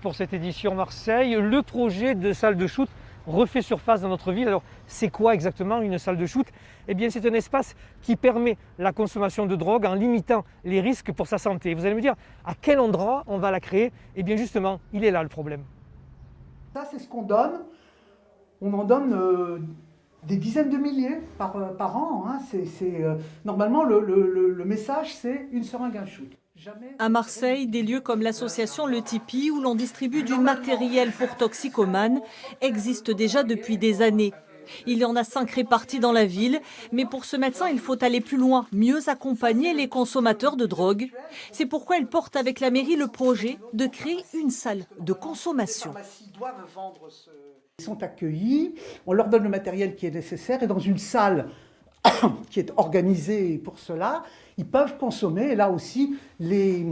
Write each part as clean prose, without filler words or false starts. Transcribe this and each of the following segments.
Pour cette édition Marseille, le projet de salle de shoot refait surface dans notre ville. Alors, c'est quoi exactement une salle de shoot? Eh bien, c'est un espace qui permet la consommation de drogue en limitant les risques pour sa santé. Vous allez me dire, à quel endroit on va la créer? Eh bien, justement, il est là le problème. Ça, c'est ce qu'on donne. On en donne des dizaines de milliers par an. Hein. Normalement, le message, c'est une seringue, un shoot. À Marseille, des lieux comme l'association Le Tipi, où l'on distribue du matériel pour toxicomanes, existent déjà depuis des années. Il y en a 5 répartis dans la ville, mais pour ce médecin, il faut aller plus loin, mieux accompagner les consommateurs de drogue. C'est pourquoi il porte avec la mairie le projet de créer une salle de consommation. Ils sont accueillis, on leur donne le matériel qui est nécessaire et dans une salle qui est organisée pour cela, ils peuvent consommer. Et là aussi, les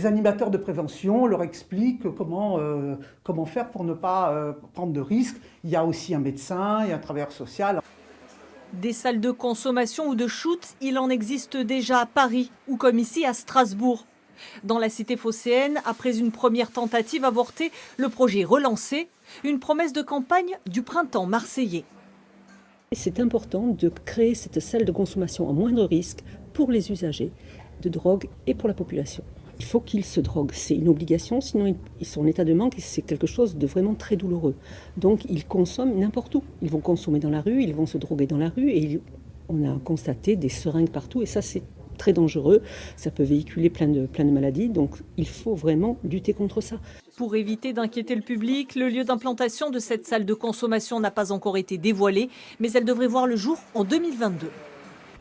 animateurs de prévention leur expliquent comment faire pour ne pas prendre de risques. Il y a aussi un médecin, il y a un travailleur social. Des salles de consommation ou de shoot, il en existe déjà à Paris ou comme ici à Strasbourg. Dans la cité phocéenne, après une première tentative avortée, le projet est relancé, une promesse de campagne du printemps marseillais. C'est important de créer cette salle de consommation à moindre risque pour les usagers de drogue et pour la population. Il faut qu'ils se droguent, c'est une obligation, sinon ils sont en état de manque et c'est quelque chose de vraiment très douloureux. Donc ils consomment n'importe où. Ils vont consommer dans la rue, ils vont se droguer dans la rue et on a constaté des seringues partout et ça c'est très dangereux. Ça peut véhiculer plein de maladies, donc il faut vraiment lutter contre ça. Pour éviter d'inquiéter le public, le lieu d'implantation de cette salle de consommation n'a pas encore été dévoilé, mais elle devrait voir le jour en 2022.